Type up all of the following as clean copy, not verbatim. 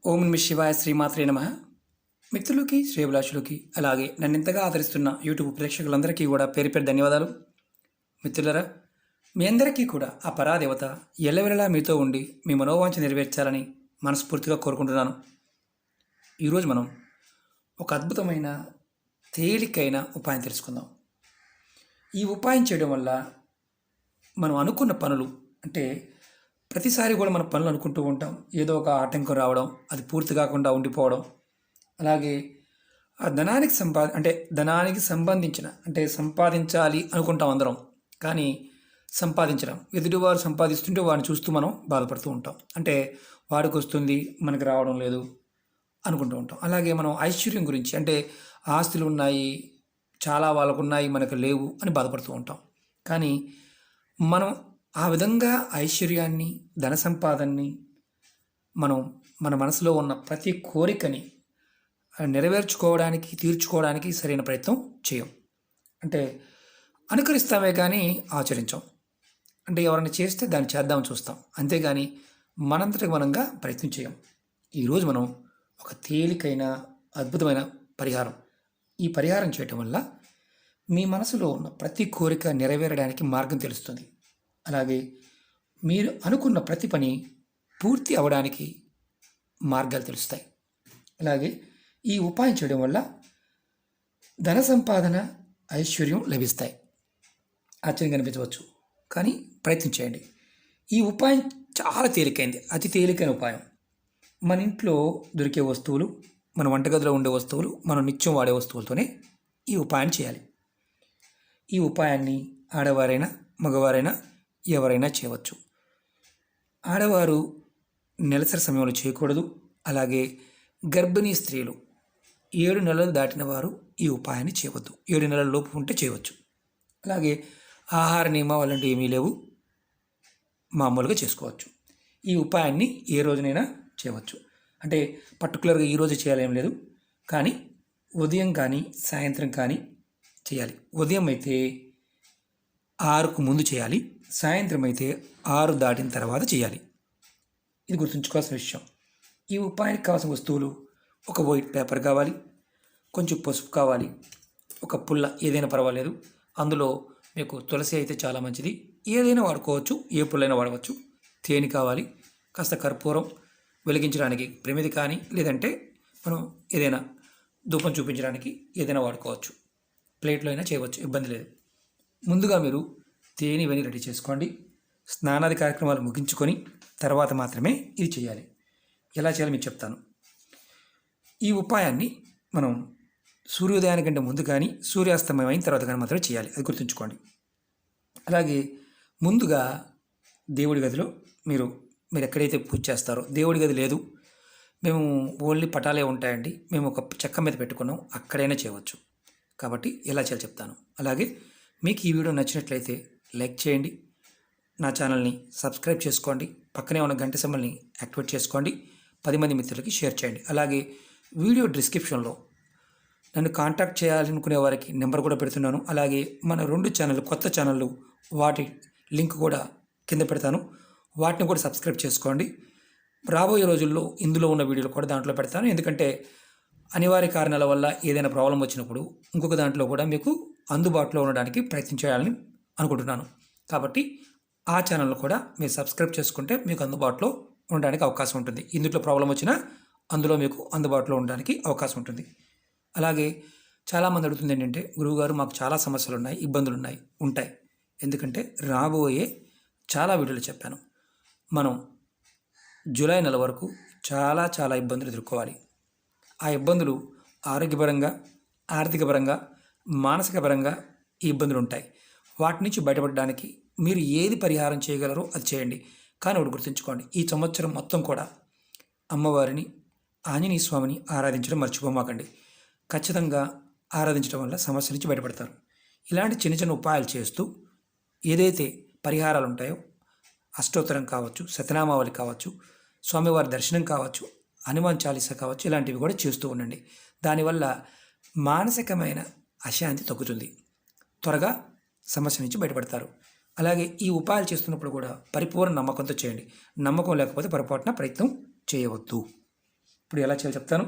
ఓం నమ శివాయ శ్రీమాత్రే నమ. మిత్రులకి శ్రేయభిలాషులకి అలాగే నన్ను ఇంతగా ఆదరిస్తున్న యూట్యూబ్ ప్రేక్షకులందరికీ కూడా పేరు పేరు ధన్యవాదాలు. మిత్రులరా, మీ అందరికీ కూడా ఆ పరాదేవత ఎల్లవెల్లలా మీతో ఉండి మీ మనోవాంఛ నెరవేర్చాలని మనస్ఫూర్తిగా కోరుకుంటున్నాను. ఈరోజు మనం ఒక అద్భుతమైన తేలికైన ఉపాయం తెలుసుకుందాం. ఈ ఉపాయం చేయడం వల్ల మనం అనుకున్న పనులు, అంటే ప్రతిసారి కూడా మన పనులు అనుకుంటూ ఉంటాం, ఏదో ఒక ఆటంకం రావడం, అది పూర్తి కాకుండా ఉండిపోవడం, అలాగే ఆ ధనానికి సంబంధించిన సంపాదించాలి అనుకుంటాం అందరం, కానీ సంపాదించడం, ఎదుటివారు సంపాదిస్తుంటే వాడిని చూస్తూ మనం బాధపడుతూ ఉంటాం. అంటే వాడికి వస్తుంది మనకు రావడం లేదు అనుకుంటూ ఉంటాం. అలాగే మనం ఐశ్వర్యం గురించి, అంటే ఆస్తులు ఉన్నాయి, చాలా వాళ్ళకు ఉన్నాయి, మనకు లేవు అని బాధపడుతూ ఉంటాం. కానీ మనం ఆ విధంగా ఐశ్వర్యాన్ని, ధన సంపాదనని, మనం మన మనసులో ఉన్న ప్రతి కోరికని నెరవేర్చుకోవడానికి, తీర్చుకోవడానికి సరైన ప్రయత్నం చేయం. అంటే అనుకరిస్తామే కానీ ఆచరించాం. అంటే ఎవరైనా చేస్తే దాన్ని చేద్దామని చూస్తాం, అంతేగాని మనంతటికి మనంగా ప్రయత్నం చేయం. ఈరోజు మనం ఒక తేలికైన అద్భుతమైన పరిహారం, ఈ పరిహారం చేయటం వల్ల మీ మనసులో ఉన్న ప్రతి కోరిక నెరవేరడానికి మార్గం తెలుస్తుంది. అలాగే మీరు అనుకున్న ప్రతి పని పూర్తి అవ్వడానికి మార్గాలు తెలుస్తాయి. అలాగే ఈ ఉపాయం చేయడం వల్ల ధన సంపాదన, ఐశ్వర్యం లభిస్తాయి. ఆశ్చర్యం కనిపించవచ్చు, కానీ ప్రయత్నం చేయండి. ఈ ఉపాయం చాలా తేలికైంది, అతి తేలికైన ఉపాయం. మన ఇంట్లో దొరికే వస్తువులు, మన వంటగదిలో ఉండే వస్తువులు, మనం నిత్యం వాడే వస్తువులతోనే ఈ ఉపాయం చేయాలి. ఈ ఉపాయాన్ని ఆడవారైనా మగవారైనా ఎవరైనా చేయవచ్చు. ఆడవారు నెలసరి సమయంలో చేయకూడదు. అలాగే గర్భిణీ స్త్రీలు 7 నెలలు దాటిన వారు ఈ ఉపాయాన్ని చేయవద్దు. 7 నెలల లోపు ఉంటే చేయవచ్చు. అలాగే ఆహార నియమాలు అలాంటివి ఏమీ లేవు, మామూలుగా చేసుకోవచ్చు. ఈ ఉపాయాన్ని ఏ రోజునైనా చేయవచ్చు. అంటే పర్టికులర్గా ఈరోజు చేయాలేం లేదు, కానీ ఉదయం కానీ సాయంత్రం కానీ చేయాలి. ఉదయం అయితే 6కు ముందు చేయాలి, సాయంత్రం అయితే 6 దాటిన తర్వాత చేయాలి. ఇది గుర్తుంచుకోవాల్సిన విషయం. ఈ ఉపాయానికి కావాల్సిన వస్తువులు: ఒక వైట్ పేపర్ కావాలి, కొంచెం పసుపు కావాలి, ఒక పుల్ల ఏదైనా పర్వాలేదు, అందులో మీకు తులసి అయితే చాలా మంచిది, ఏదైనా వాడుకోవచ్చు, ఏ పుల్లైనా వాడవచ్చు. తేనె కావాలి, కాస్త కర్పూరం, వెలిగించడానికి ప్రమిది కానీ, లేదంటే మనం ఏదైనా ధూపం చూపించడానికి ఏదైనా వాడుకోవచ్చు. ప్లేట్లో అయినా చేయవచ్చు, ఇబ్బంది లేదు. ముందుగా మీరు తేనె ఇవన్నీ రెడీ చేసుకోండి. స్నానాది కార్యక్రమాలు ముగించుకొని తర్వాత మాత్రమే ఇది చేయాలి. ఎలా చేయాలో మీకు చెప్తాను. ఈ ఉపాయాన్ని మనం సూర్యోదయానికంటే ముందు కానీ, సూర్యాస్తమయం అయిన తర్వాత కానీ మాత్రమే చేయాలి, అది గుర్తుంచుకోండి. అలాగే ముందుగా దేవుడి గదిలో మీరు ఎక్కడైతే పూజ చేస్తారో, దేవుడి గది లేదు, మేము ఓన్లీ పటాలే ఉంటాయండి, మేము ఒక చెక్క మీద పెట్టుకున్నాం, అక్కడైనా చేయవచ్చు. కాబట్టి ఎలా చేయాలో చెప్తాను. అలాగే మీకు ఈ వీడియో నచ్చినట్లయితే లైక్ చేయండి, నా ఛానల్ని సబ్స్క్రైబ్ చేసుకోండి, పక్కనే ఉన్న గంట సింబల్ని యాక్టివేట్ చేసుకోండి, 10 మంది మిత్రులకి షేర్ చేయండి. అలాగే వీడియో డిస్క్రిప్షన్లో నన్ను కాంటాక్ట్ చేయాలనుకునే వారికి నెంబర్ కూడా పెడుతున్నాను. అలాగే మన 2 ఛానళ్ళు, కొత్త ఛానళ్ళు, వాటి లింక్ కూడా కింద పెడతాను, వాటిని కూడా సబ్స్క్రైబ్ చేసుకోండి. రాబోయే రోజుల్లో ఇందులో ఉన్న వీడియోలు కూడా దాంట్లో పెడతాను, ఎందుకంటే అనివార్య కారణాల వల్ల ఏదైనా ప్రాబ్లం వచ్చినప్పుడు ఇంకొక దాంట్లో కూడా మీకు అందుబాటులో ఉండడానికి ప్రయత్నం చేయాలని అనుకుంటున్నాను. కాబట్టి ఆ ఛానల్ కూడా మీరు సబ్స్క్రైబ్ చేసుకుంటే మీకు అందుబాటులో ఉండడానికి అవకాశం ఉంటుంది. ఇందులో ప్రాబ్లం వచ్చినా అందులో మీకు అందుబాటులో ఉండడానికి అవకాశం ఉంటుంది. అలాగే చాలామంది అడుగుతుంది ఏంటంటే, గురువుగారు మాకు చాలా సమస్యలు ఉన్నాయి, ఇబ్బందులు ఉంటాయి. ఎందుకంటే రాబోయే చాలా వీడియోలు చెప్పాను, మనం జూలై నెల వరకు చాలా ఇబ్బందులు ఎదుర్కోవాలి. ఆ ఇబ్బందులు ఆరోగ్యపరంగా, ఆర్థికపరంగా, మానసికపరంగా ఈ ఇబ్బందులు ఉంటాయి. వాటి నుంచి బయటపడడానికి మీరు ఏది పరిహారం చేయగలరో అది చేయండి. కానీ ఒకటి గుర్తుంచుకోండి, ఈ సంవత్సరం మొత్తం కూడా అమ్మవారిని, ఆంజనేయ స్వామిని ఆరాధించడం మర్చిపోమాకండి. ఖచ్చితంగా ఆరాధించడం వల్ల సమస్య నుంచి బయటపడతారు. ఇలాంటి చిన్న ఉపాయాలు చేస్తూ ఏదైతే పరిహారాలు ఉంటాయో, అష్టోత్తరం కావచ్చు, సతనామావళి కావచ్చు, స్వామివారి దర్శనం కావచ్చు, హనుమాన్ చాలీసా కావచ్చు, ఇలాంటివి కూడా చేస్తూ ఉండండి. దానివల్ల మానసికమైన అశాంతి తగ్గుతుంది, త్వరగా సమస్య నుంచి బయటపడతారు. అలాగే ఈ ఉపాయాలు చేస్తున్నప్పుడు కూడా పరిపూర్ణ నమ్మకంతో చేయండి. నమ్మకం లేకపోతే పొరపాటున ప్రయత్నం చేయవద్దు. ఇప్పుడు ఎలా చేయాలో చెప్తాను.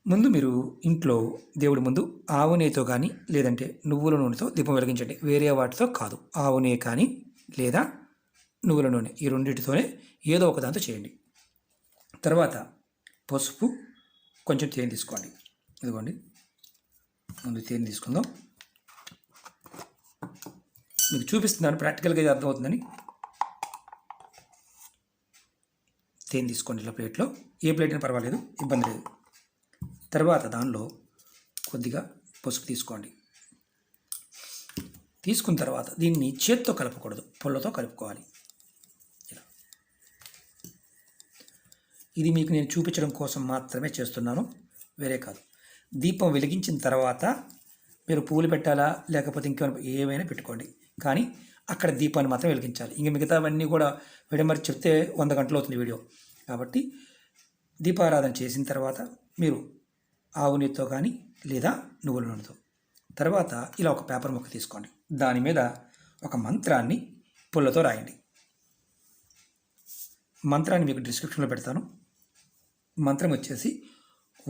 ముందు మీరు ఇంట్లో దేవుడి ముందు ఆవు నెయ్యితో కానీ లేదంటే నువ్వుల నూనెతో దీపం వెలిగించండి. వేరే వాటితో కాదు. ఆవు నెయ్యి కానీ లేదా నువ్వుల నూనె, ఈ రెండింటితోనే ఏదో ఒక దాంతో చేయండి. తర్వాత పసుపు, కొంచెం తేనె తీసుకోండి. ఇదిగోండి, ముందు తేనె తీసుకుందాం. మీకు చూపిస్తున్నాను, ప్రాక్టికల్గా ఇది అర్థమవుతుందని. తేనె తీసుకోండి ఇలా ప్లేట్లో, ఏ ప్లేట్ అయినా పర్వాలేదు, ఇబ్బంది లేదు. తర్వాత దానిలో కొద్దిగా పసుపు తీసుకోండి. తీసుకున్న తర్వాత దీన్ని చేత్తో కలపకూడదు, పొల్లతో కలుపుకోవాలి. ఇలా ఇది మీకు నేను చూపించడం కోసం మాత్రమే చేస్తున్నాను, వేరే కాదు. దీపం వెలిగించిన తర్వాత మీరు పూలు పెట్టాలా లేకపోతే ఇంకేమైనా ఏమైనా పెట్టుకోండి, కానీ అక్కడ దీపాన్ని మాత్రం వెలిగించాలి. ఇంక మిగతావన్నీ కూడా విడమరి చెప్తే 100 గంటలు అవుతుంది వీడియో. కాబట్టి దీపారాధన చేసిన తర్వాత మీరు ఆవు నెయ్యితో కానీ లేదా నువ్వుల నూనెతో, తర్వాత ఇలా ఒక పేపర్ ముక్క తీసుకోండి. దాని మీద ఒక మంత్రాన్ని పుల్లతో రాయండి. మంత్రాన్ని మీకు డిస్క్రిప్షన్లో పెడతాను. మంత్రం వచ్చేసి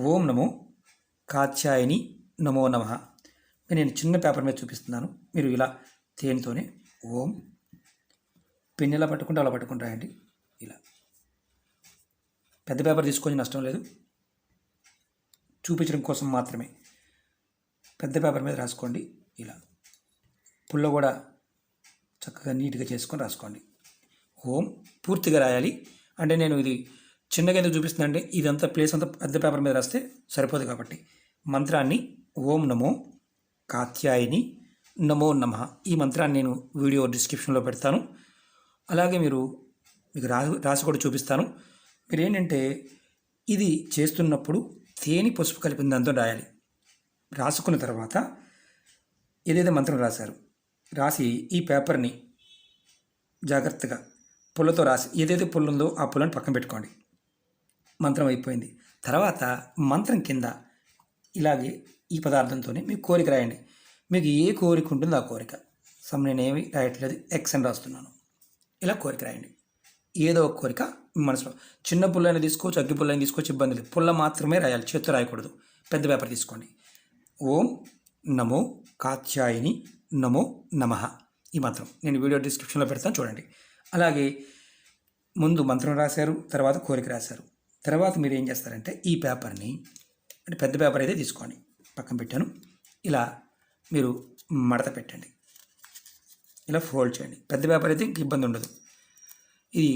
ఓం నమో కాత్యాయని నమో నమః. నేను చిన్న పేపర్ మీద చూపిస్తున్నాను. మీరు ఇలా తేనెతోనే ఓం, పెన్నెలా పట్టుకుంటే అలా పట్టుకుని రాయండి. ఇలా పెద్ద పేపర్ తీసుకొని నష్టం లేదు, చూపించడం కోసం మాత్రమే పెద్ద పేపర్ మీద రాసుకోండి. ఇలా పుల్ల కూడా చక్కగా నీట్గా చేసుకొని రాసుకోండి. ఓం పూర్తిగా రాయాలి. అంటే నేను ఇది చిన్నగా ఎందుకు చూపిస్తున్నా అంటే ఇదంతా ప్లేస్ అంతా పెద్ద పేపర్ మీద రాస్తే సరిపోదు. కాబట్టి మంత్రాన్ని ఓం నమో కాత్యాయని నమో నమః, ఈ మంత్రాన్ని నేను వీడియో డిస్క్రిప్షన్లో పెడతాను. అలాగే మీకు రాసి కూడా చూపిస్తాను. మీరు ఏంటంటే ఇది చేస్తున్నప్పుడు తేనె పసుపు కలిపిన దాంతో రాయాలి. రాసుకున్న తర్వాత ఏదైతే మంత్రం రాసి ఈ పేపర్ని జాగ్రత్తగా పుల్లతో రాసి ఏదైతే పుల్ల ఉందో ఆ పుల్లని పక్కన పెట్టుకోండి. మంత్రం అయిపోయింది. తర్వాత మంత్రం కింద ఇలాగే ఈ పదార్థంతోనే మీకు కోరిక రాయండి. మీకు ఏ కోరిక ఉంటుందో ఆ కోరిక. నేనేమి రాయట్లేదు, ఎక్స్ అని రాస్తున్నాను. ఇలా కోరిక రాయండి. ఏదో ఒక కోరిక మీ మనసులో, చిన్న పుల్లైనా తీసుకోవచ్చు, అగ్గి పుల్లైనా తీసుకోవచ్చు, ఇబ్బంది లేదు. పుల్ల మాత్రమే రాయాలి, చేత్తో రాయకూడదు. పెద్ద పేపర్ తీసుకోండి. ఓం నమో కాత్యాయని నమో నమః, ఈ మంత్రం నేను వీడియో డిస్క్రిప్షన్లో పెడతాను, చూడండి. అలాగే ముందు మంత్రం రాశారు, తర్వాత కోరిక రాశారు. తర్వాత మీరు ఏం చేస్తారంటే ఈ పేపర్ని, అంటే పెద్ద పేపర్ అయితే తీసుకోండి, పక్కన పెట్టాను. ఇలా మీరు మడత పెట్టండి, ఇలా ఫోల్డ్ చేయండి. పెద్ద పేపర్ అయితే ఇంక ఇబ్బంది ఉండదు. ఇది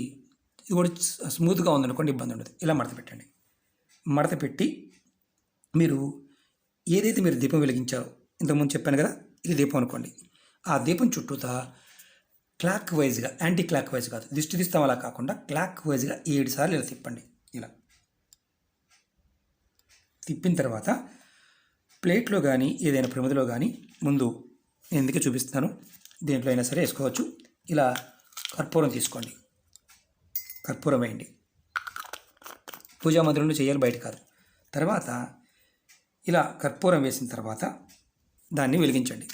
కూడా స్మూత్గా ఉందనుకోండి, ఇబ్బంది ఉండదు. ఇలా మడత పెట్టండి. మడత పెట్టి మీరు ఏదైతే మీరు దీపం వెలిగించారో, ఇంతకుముందు చెప్పాను కదా, ఇది దీపం అనుకోండి. ఆ దీపం చుట్టూతా క్లాక్ వైజ్గా, యాంటీ క్లాక్ వైజ్ కాదు, దిష్టి తీస్తాం అలా కాకుండా క్లాక్ వైజ్గా 7 సార్లు ఇలా తిప్పండి. ఇలా తిప్పిన తర్వాత ప్లేట్లో కానీ ఏదైనా ప్రమిదలో కానీ, ముందు నేను ఎందుకే చూపిస్తున్నాను, దేంట్లో అయినా సరే వేసుకోవచ్చు. ఇలా కర్పూరం తీసుకోండి, కర్పూరం వేయండి. పూజా మందిరంలో చేయాలి, బయట కాదు. తర్వాత ఇలా కర్పూరం వేసిన తర్వాత దాన్ని వెలిగించండి.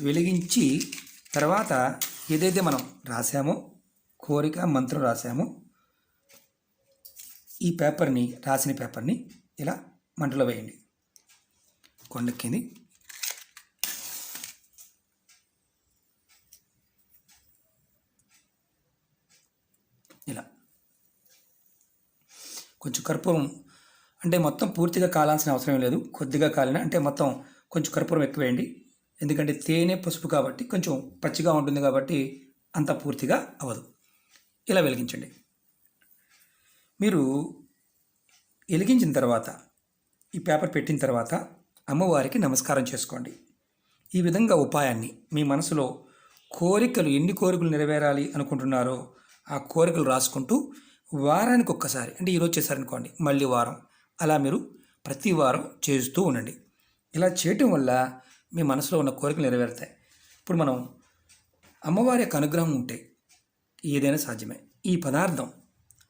వెలిగించి తర్వాత ఏదైతే మనం రాసామో, కోరిక మంత్రం రాసామో, ఈ పేపర్ని, రాసిన పేపర్ని ఇలా మంటలో వేయండి. కొండెక్కింది. ఇలా కొంచెం కర్పూరం, అంటే మొత్తం పూర్తిగా కాలాల్సిన అవసరం లేదు, కొద్దిగా కాలిన, అంటే మొత్తం కొంచెం కర్పూరం ఎక్కువేయండి. ఎందుకంటే తేనె పసుపు కాబట్టి కొంచెం పచ్చిగా ఉంటుంది కాబట్టి అంత పూర్తిగా అవ్వదు. ఇలా వెలిగించండి. మీరు వెలిగించిన తర్వాత ఈ పేపర్ పెట్టిన తర్వాత అమ్మవారికి నమస్కారం చేసుకోండి. ఈ విధంగా ఉపాయాన్ని మీ మనసులో కోరికలు, ఎన్ని కోరికలు నెరవేరాలి అనుకుంటున్నారో ఆ కోరికలు రాసుకుంటూ వారానికి ఒక్కసారి, అంటే ఈరోజు చేశారనుకోండి, మళ్ళీ వారం, అలా మీరు ప్రతి వారం చేస్తూ ఉండండి. ఇలా చేయటం వల్ల మీ మనసులో ఉన్న కోరికలు నెరవేరుతాయి. ఇప్పుడు మనం అమ్మవారి యొక్క అనుగ్రహం ఉంటే ఏదైనా సాధ్యమే. ఈ పదార్థం,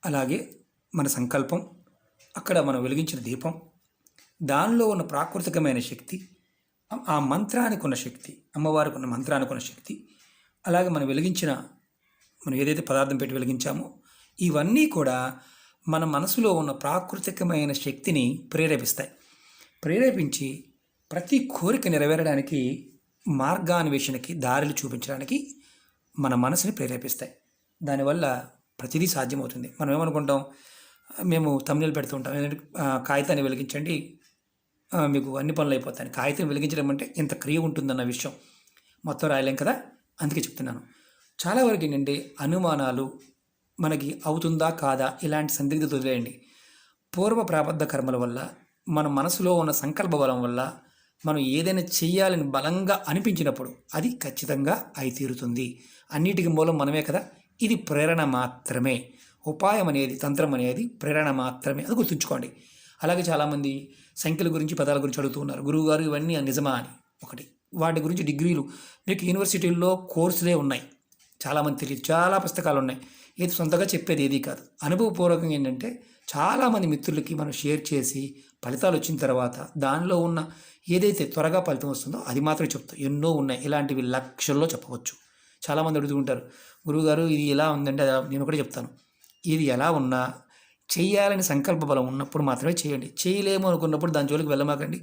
అలాగే మన సంకల్పం, అక్కడ మనం వెలిగించిన దీపం, దానిలో ఉన్న ప్రాకృతికమైన శక్తి, ఆ మంత్రానికి ఉన్న శక్తి, అమ్మవారికి ఉన్న మంత్రానికి ఉన్న శక్తి, అలాగే మనం ఏదైతే పదార్థం పెట్టి వెలిగించామో ఇవన్నీ కూడా మన మనసులో ఉన్న ప్రాకృతికమైన శక్తిని ప్రేరేపించి ప్రతి కోరిక నెరవేరడానికి మార్గాన్వేషణకి దారులు చూపించడానికి మన మనసుని ప్రేరేపిస్తాయి. దానివల్ల ప్రతిదీ సాధ్యమవుతుంది. మనం ఏమనుకుంటాం, మేము thumbnail పెడుతూ ఉంటాం ఏంటంటే కాగితాన్ని వెలిగించండి మీకు అన్ని పనులు అయిపోతాయి. కాగితం వెలిగించడం అంటే ఎంత క్రియ ఉంటుందన్న విషయం మొత్తం రాయలేం కదా, అందుకే చెప్తున్నాను. చాలా వరకు ఏంటంటే అనుమానాలు, మనకి అవుతుందా కాదా ఇలాంటి సందిగ్ధత వదిలేయండి. పూర్వ ప్రాబద్ధ కర్మల వల్ల, మన మనసులో ఉన్న సంకల్ప బలం వల్ల మనం ఏదైనా చెయ్యాలని బలంగా అనిపించినప్పుడు అది ఖచ్చితంగా అయి తీరుతుంది. అన్నిటికీ మూలం మనమే కదా. ఇది ప్రేరణ మాత్రమే. ఉపాయం అనేది, తంత్రం అనేది ప్రేరణ మాత్రమే, అది గుర్తుంచుకోండి. అలాగే చాలామంది సంఖ్యల గురించి, పదాల గురించి అడుగుతూ ఉన్నారు, గురువుగారు ఇవన్నీ నిజమా అని. ఒకటి, వాటి గురించి డిగ్రీలు మీకు యూనివర్సిటీల్లో కోర్సులే ఉన్నాయి, చాలామంది తెలియదు. చాలా పుస్తకాలు ఉన్నాయి, ఏది సొంతగా చెప్పేది ఏది కాదు. అనుభవపూర్వకంగా ఏంటంటే చాలామంది మిత్రులకి మనం షేర్ చేసి ఫలితాలు వచ్చిన తర్వాత దానిలో ఉన్న ఏదైతే త్వరగా ఫలితం వస్తుందో అది మాత్రమే చెప్తాం. ఎన్నో ఉన్నాయి, ఇలాంటివి లక్షల్లో చెప్పవచ్చు. చాలామంది అడుగుతుంటారు, గురువుగారు ఇది ఎలా ఉందంటే నేను ఒకటే చెప్తాను, ఇది ఎలా ఉన్నా చేయాలని సంకల్ప బలం ఉన్నప్పుడు మాత్రమే చేయండి. చేయలేము అనుకున్నప్పుడు దాని జోలికి వెళ్ళమాకండి.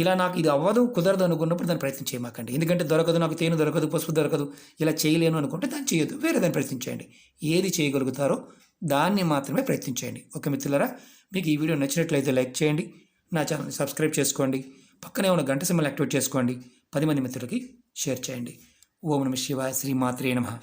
ఇలా నాకు ఇది అవ్వదు, కుదరదు అనుకున్నప్పుడు దాన్ని ప్రయత్నం చేయమాకండి. ఎందుకంటే దొరకదు, నాకు తేనె దొరకదు, పసుపు దొరకదు, ఇలా చేయలేను అనుకుంటే దాన్ని చేయొద్దు, వేరే దాన్ని ప్రయత్నించండి. ఏది చేయగలుగుతారో దాన్ని మాత్రమే ప్రయత్నించండి. ఓకే మిత్రులారా, మీకు ఈ వీడియో నచ్చినట్లయితే లైక్ చేయండి, నా ఛానల్ని సబ్స్క్రైబ్ చేసుకోండి, పక్కనే ఉన్న గంట సింబల్ యాక్టివేట్ చేసుకోండి, 10 మంది మిత్రులకి షేర్ చేయండి. ఓం నమః శివాయ, శ్రీమాత్రే నమః.